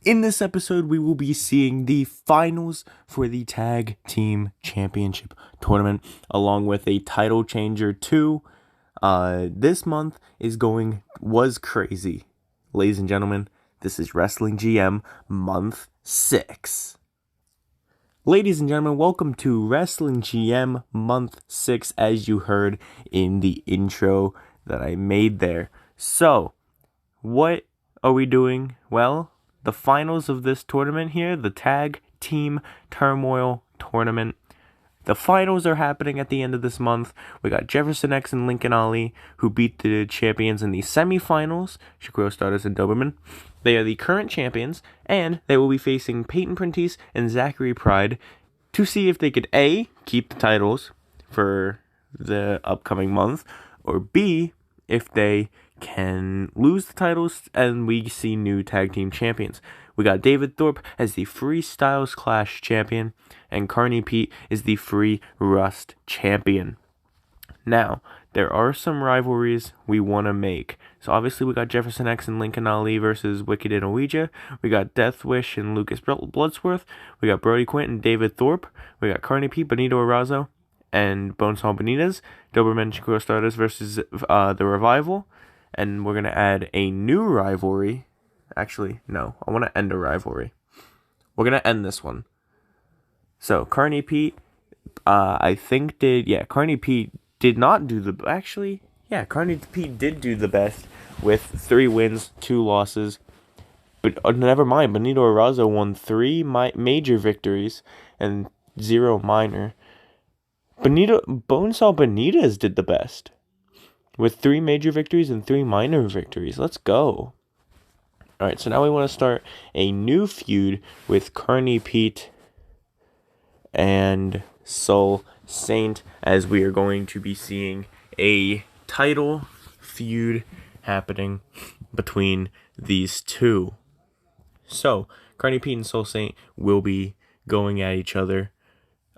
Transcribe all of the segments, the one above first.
In this episode, we will be seeing the finals for the Tag Team Championship Tournament, along with a title changer too. This month was crazy. Ladies and gentlemen, this is Wrestling GM Month 6. Ladies and gentlemen, welcome to Wrestling GM Month 6, as you heard in the intro that I made there. So, what are we doing? Well, the finals of this tournament here, the Tag Team Turmoil Tournament. The finals are happening at the end of this month. We got Jefferson X and Lincoln Ali, who beat the champions in the semifinals, Shakur Stardust and Doberman. They are the current champions, and they will be facing Peyton Prentice and Zachary Pride to see if they could A, keep the titles for the upcoming month, or B, if they can lose the titles and we see new tag team champions. We got David Thorpe as the Freestyles Clash champion, and Carney Pete is the Free Rust champion. Now, there are some rivalries we want to make. So obviously we got Jefferson X and Lincoln Ali versus Wicked and Ouija. We got Death Wish and Lucas Bloodsworth. We got Brody Quint and David Thorpe. We got Carney Pete, Benito Arazo, and Bonesaw Benitez. Doberman Shakur Stardust versus the Revival. And we're going to add a new rivalry. Actually, no. I want to end a rivalry. We're going to end this one. So, Carney Pete, Carney Pete did not do the... Actually, yeah, Carney Pete did do the best with 3 wins, 2 losses. But never mind, Benito Arazo won 3 major victories and 0 minor. Bonesaw Benitez did the best, with 3 major victories and 3 minor victories. Let's go. Alright, so now we want to start a new feud with Carney Pete and Soul Saint, as we are going to be seeing a title feud happening between these two. So, Carney Pete and Soul Saint will be going at each other.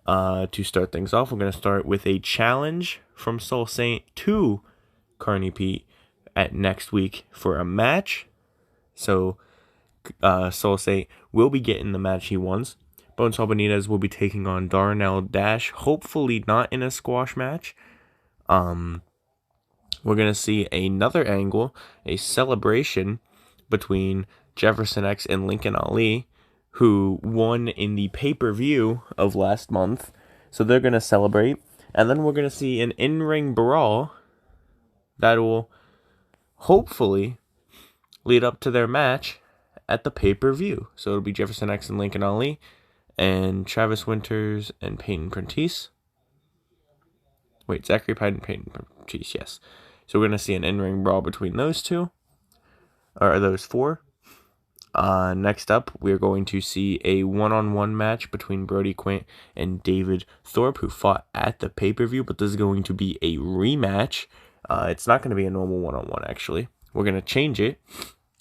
To start things off, we're going to start with a challenge from Soul Saint to Carney Pete at next week for a match. So Soul Saint will be getting the match he wants. Bonesaw Benitez will be taking on Darnell Dash, hopefully not in a squash match. We're gonna see another angle, a celebration between Jefferson X and Lincoln Ali, who won in the pay-per-view of last month. So they're gonna celebrate, and then we're gonna see an in-ring brawl that will hopefully lead up to their match at the pay-per-view. So it'll be Jefferson X and Lincoln Ali, and Travis Winters and Peyton Prentice. Wait, Zachary Pride and Peyton Prentice, yes. So we're going to see an in-ring brawl between those two, or those 4. Next up, we're going to see a one-on-one match between Brody Quint and David Thorpe, who fought at the pay-per-view, but this is going to be a rematch. It's not going to be a normal one-on-one, actually. We're going to change it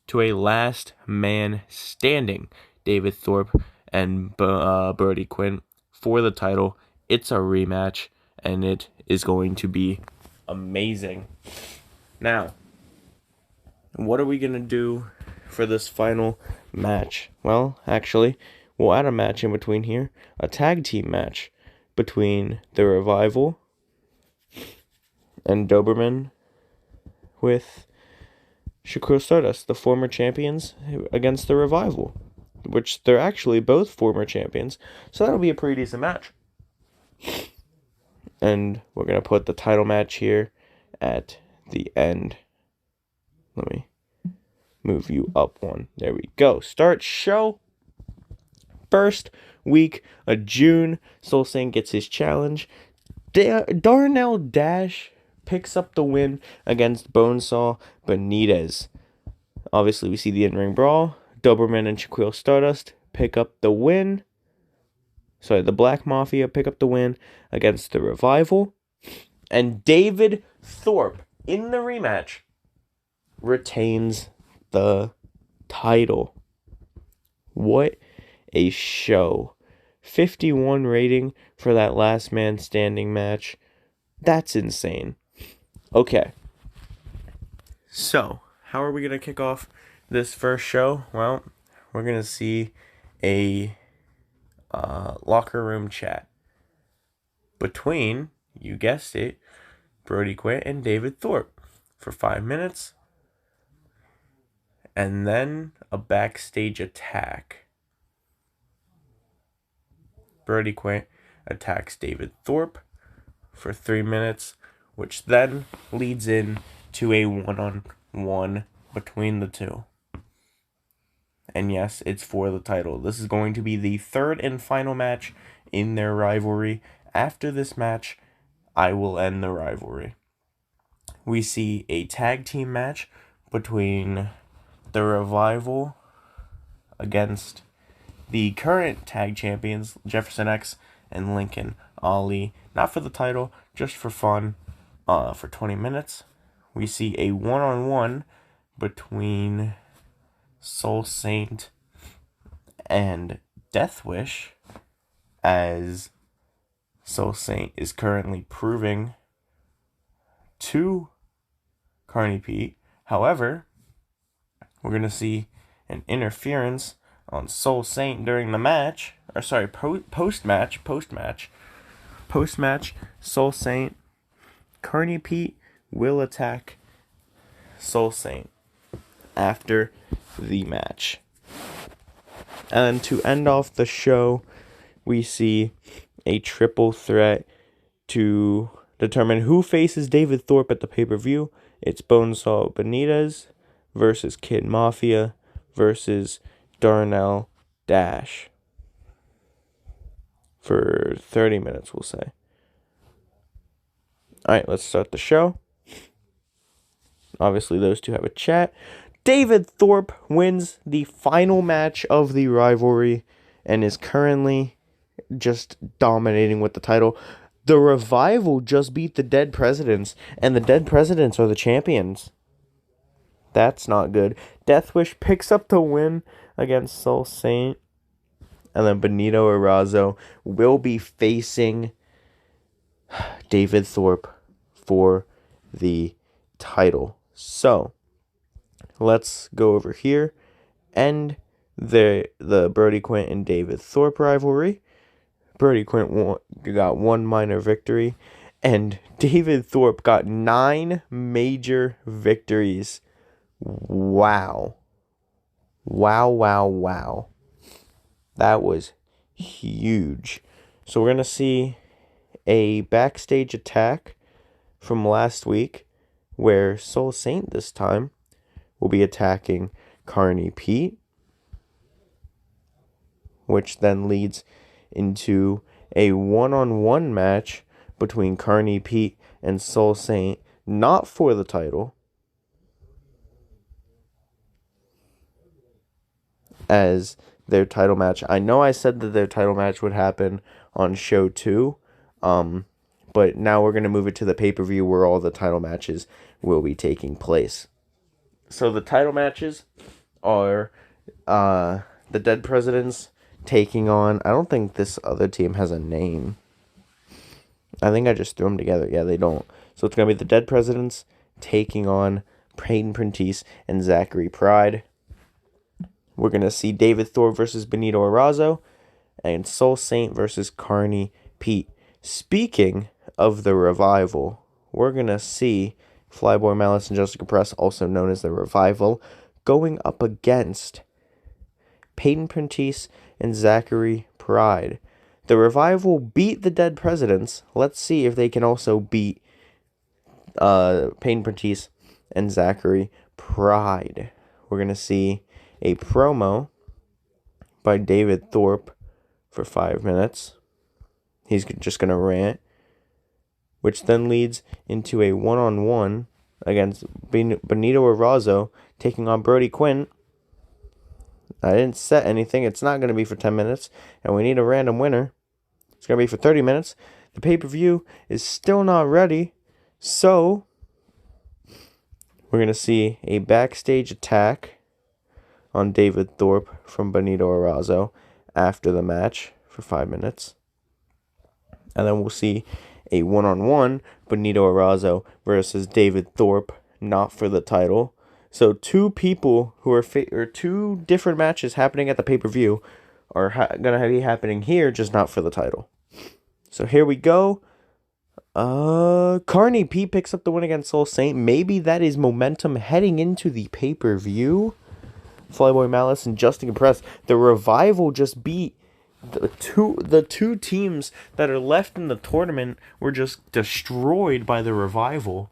to a last man standing. David Thorpe and Brody Quint for the title. It's a rematch, and it is going to be amazing. Now, what are we going to do for this final match? Well, actually, we'll add a match in between here. A tag team match between the Revival and Doberman with Shakur Stardust, the former champions, against the Revival, which they're actually both former champions, so that'll be a pretty decent match. And we're going to put the title match here at the end. Let me move you up one. There we go. Start show. First week of June, Soul Saint gets his challenge. Darnell Dash picks up the win against Bonesaw Benitez. Obviously, we see the in-ring brawl. Doberman and Shaquille Stardust pick up the win. The Black Mafia pick up the win against the Revival. And David Thorpe, in the rematch, retains the title. What a show. 51 rating for that last man standing match. That's insane. Okay. So, how are we going to kick off this first show? Well, we're going to see a locker room chat between, you guessed it, Brody Quinn and David Thorpe for 5 minutes, and then a backstage attack. Brody Quinn attacks David Thorpe for 3 minutes, which then leads in to a one-on-one between the two. And yes, it's for the title. This is going to be the third and final match in their rivalry. After this match, I will end the rivalry. We see a tag team match between the Revival against the current tag champions, Jefferson X and Lincoln Ali. Not for the title, just for fun, for 20 minutes. We see a one-on-one between Soul Saint and Death Wish, as Soul Saint is currently proving to Carney Pete. However, we're going to see an interference on Soul Saint during the match. Or sorry, post-match, Soul Saint, Carney Pete will attack Soul Saint after the match. And to end off the show, we see a triple threat to determine who faces David Thorpe at the pay-per-view. It's Bonesaw Benitez versus Kid Mafia versus Darnell Dash for 30 minutes, we'll say. Alright, let's start the show. Obviously, those two have a chat. David Thorpe wins the final match of the rivalry and is currently just dominating with the title. The Revival just beat the Dead Presidents, and the Dead Presidents are the champions. That's not good. Deathwish picks up the win against Soul Saint, and then Benito Arrazo will be facing David Thorpe for the title. So, let's go over here and the Brody Quinn and David Thorpe rivalry. Brody Quinn got one minor victory, and David Thorpe got 9 major victories. Wow. That was huge. So we're going to see a backstage attack from last week where Soul Saint this time will be attacking Carney Pete, which then leads into a one-on-one match between Carney Pete and Soul Saint, not for the title, as their title match. I know I said that their title match would happen on show 2, but now we're going to move it to the pay-per-view where all the title matches will be taking place. So the title matches are the Dead Presidents taking on... I don't think this other team has a name. I think I just threw them together. Yeah, they don't. So it's going to be the Dead Presidents taking on Peyton Prentice and Zachary Pride. We're going to see David Thorpe versus Benito Arrazo and Soul Saint versus Carney Pete. Speaking of the Revival, we're going to see Flyboy Malice and Jessica Press, also known as the Revival, going up against Peyton Prentice and Zachary Pride. The Revival beat the Dead Presidents. Let's see if they can also beat Peyton Prentice and Zachary Pride. We're going to see a promo by David Thorpe for 5 minutes. He's just going to rant, which then leads into a one-on-one against Benito Arrazo taking on Brody Quinn. I didn't set anything. It's not going to be for 10 minutes, and we need a random winner. It's going to be for 30 minutes. The pay-per-view is still not ready, so we're going to see a backstage attack on David Thorpe from Benito Arrazo after the match for 5 minutes. And then we'll see a one-on-one Benito Arrazo versus David Thorpe, not for the title. So two people who are or two different matches happening at the pay-per-view are gonna be happening here, just not for the title. So here we go. Carney P picks up the win against Soul Saint. Maybe that is momentum heading into the pay-per-view. Flyboy Malice and Justin Press. The Revival just beat the two teams that are left in the tournament were just destroyed by the Revival.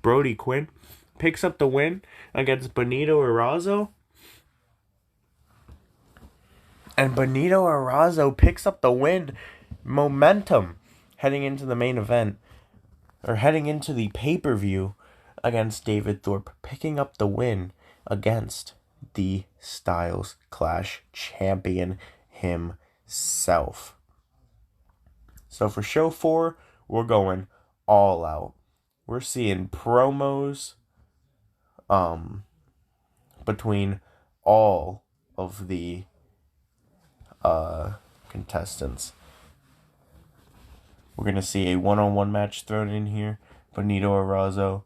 Brody Quinn picks up the win against Benito Arazo. And Benito Arazo picks up the win. Momentum heading into the main event. Or heading into the pay-per-view against David Thorpe. Picking up the win against the Styles Clash champion himself. So for show 4, we're going all out. We're seeing promos between all of the contestants. We're going to see a one-on-one match thrown in here. Benito Arazo,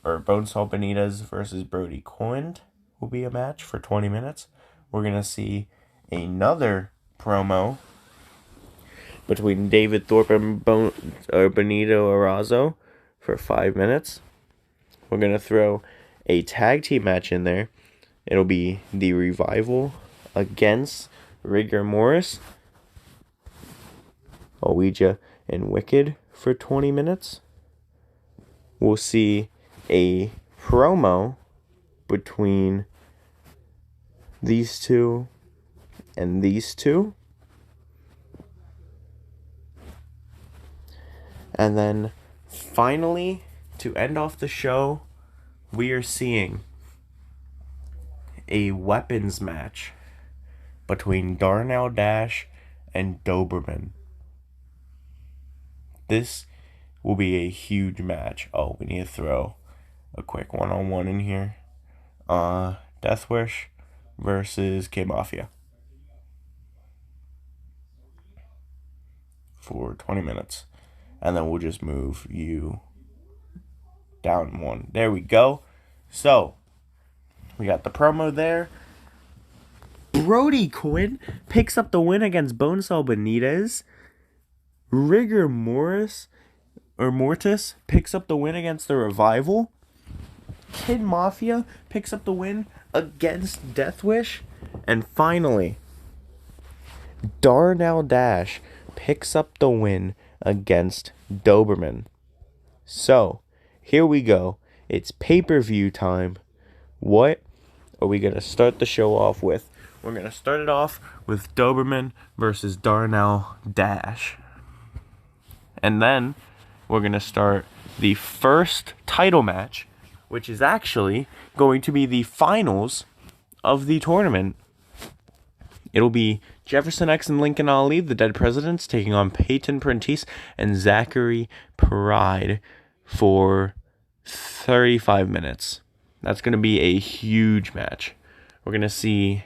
or Bonesaw Benitez versus Brody Quinn will be a match for 20 minutes. We're going to see another promo between David Thorpe and Benito Arazo for 5 minutes. We're going to throw a tag team match in there. It'll be the Revival against Rigor Morris, Ouija, and Wicked for 20 minutes. We'll see a promo between these two and these two. And then finally, to end off the show, we are seeing a weapons match between Darnell Dash and Doberman. This will be a huge match. Oh, we need to throw a quick one-on-one in here. Deathwish versus K-Mafia for 20 minutes. And then we'll just move you down one. There we go. So, we got the promo there. Brody Quinn picks up the win against Bonesaw Benitez. Rigor Mortis picks up the win against the Revival. Kid Mafia picks up the win against Deathwish. And finally, Darnell Dash picks up the win against Doberman. So, here we go. It's pay-per-view time. What are we going to start the show off with? We're going to start it off with Doberman versus Darnell Dash. And then we're going to start the first title match, which is actually going to be the finals of the tournament. It'll be Jefferson X and Lincoln Ali, the Dead Presidents, taking on Peyton Prentice and Zachary Pride for 35 minutes. That's going to be a huge match. We're going to see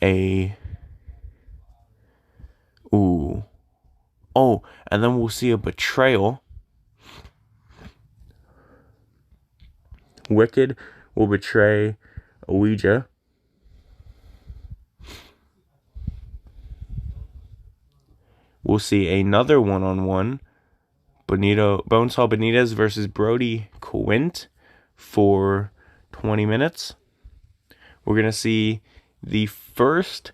and then we'll see a betrayal. Wicked will betray Ouija. We'll see another one-on-one. Bonesaw Benitez versus Brody Quint for 20 minutes. We're going to see the first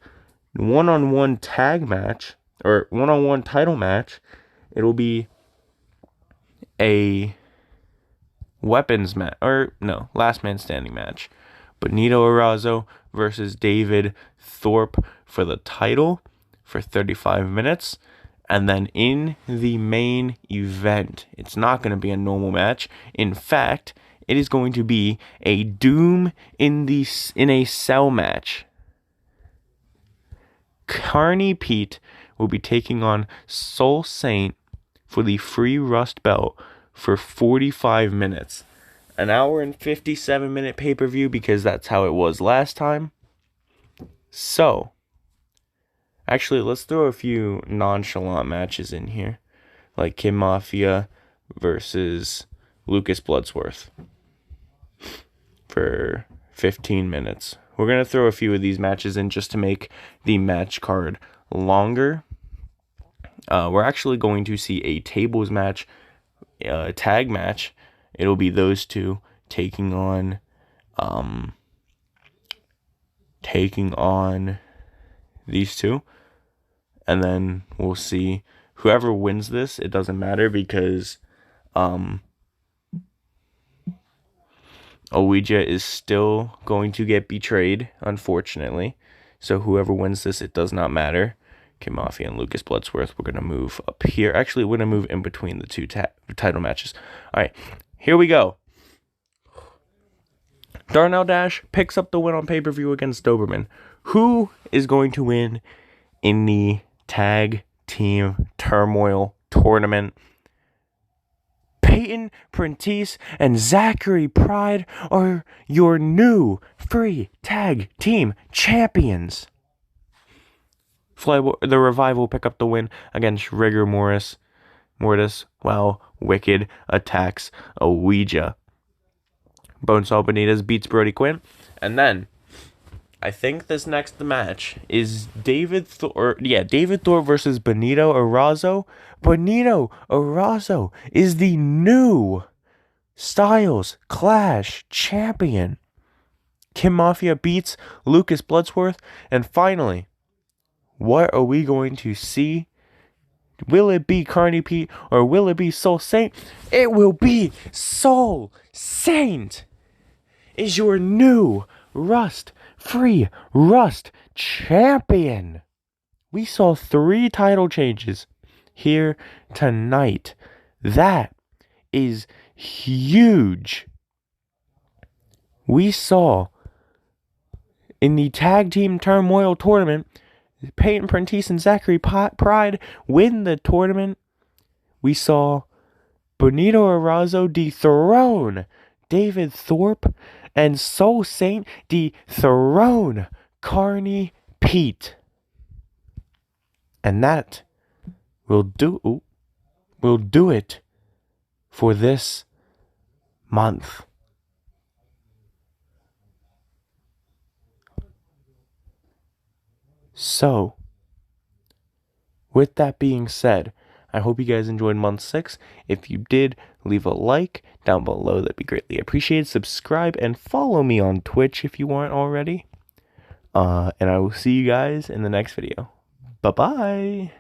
one-on-one tag match, or one-on-one title match. It'll be a weapons match, last man standing match. Benito Arazo versus David Thorpe for the title for 35 minutes. And then in the main event, it's not going to be a normal match. In fact, it is going to be a Doom in a Cell match. Carney Pete will be taking on Soul Saint for the free Rust Belt for 45 minutes. An hour and 57-minute pay-per-view because that's how it was last time. So, actually, let's throw a few nonchalant matches in here. Like Kid Mafia versus Lucas Bloodsworth. for 15 minutes. We're going to throw a few of these matches in just to make the match card longer. We're actually going to see a tables match, tag match. It'll be those two taking on these two. And then we'll see whoever wins this. It doesn't matter because Ouija is still going to get betrayed, unfortunately. So whoever wins this, it does not matter. Okay, Mafia and Lucas Bloodsworth, we're going to move up here. Actually, we're going to move in between the two title matches. All right, here we go. Darnell Dash picks up the win on pay-per-view against Doberman. Who is going to win in the Tag Team Turmoil Tournament? Peyton Prentice and Zachary Pride are your new free tag team champions. The Revival pick up the win against Rigor Mortis while Wicked attacks Ouija. Bonesaw Benitez beats Brody Quinn. And then I think this next match is David Thorpe versus Benito Arrazo. Benito Arrazo is the new Styles Clash champion. Kim Mafia beats Lucas Bloodsworth. And finally, what are we going to see? Will it be Carney Pete or will it be Soul Saint? It will be Soul Saint is your new free Rust champion. We saw 3 title changes here tonight. That is huge. We saw in the Tag Team Turmoil Tournament, Peyton Prentice and Zachary Pride win the tournament. We saw Benito Arrazo dethrone David Thorpe and Soul Saint dethrone Carney Pete. And that will do it for this month. So, with that being said, I hope you guys enjoyed month 6. If you did, leave a like down below. That'd be greatly appreciated. Subscribe and follow me on Twitch if you aren't already. And I will see you guys in the next video. Bye-bye.